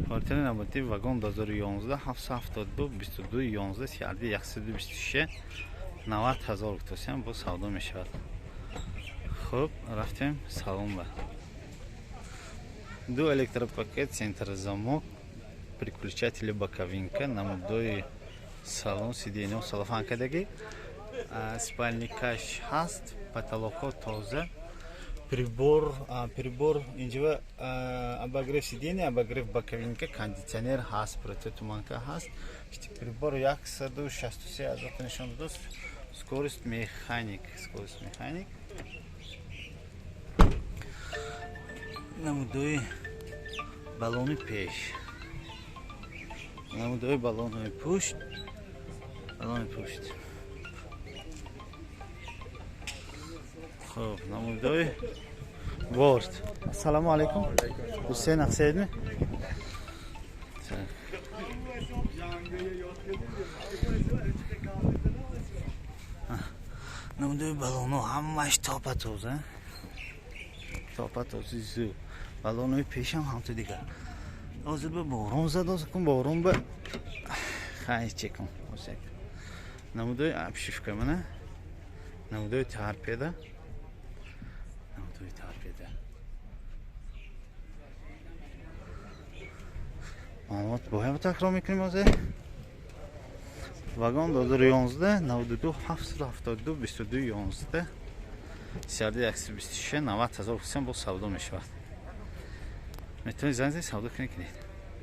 Квартира наботи вагон 2011 772 22 11 сиарди 126 90,000 тосян бо савдо мешавад. Хуб, рафтем салон ба. Ду электропакет, центр замок, переключатели боковинка, намудой салон, сиденье, салофанкадagi, спальный каш хаст, потолоко тоза, прибор инжива обогрев сиденья, обогрев боковинка, кондиционер хаст, противотуманка хаст, прибор 163 азотнишондост, скорость механик. Намудой баллоны пеш. Намудой баллоны пушт. Хоп, намудой борт. Ассаламу алейкум. Хусейн Ахседми. Намудой баллону ҳамаш топатоз, топатоз зу. баллонои пешам ҳамто дигар. Ҳозир ба борон зад, борон ба хай чекам. Намудои обшивка мана. Намудои торпеда. Маълумот бояд такрор мекунем ҳозир. Вагон 2011 92 772 22 11 сиарди 126 90,000 бо савдо мешавад. Метавонед занг занед савдо кунед.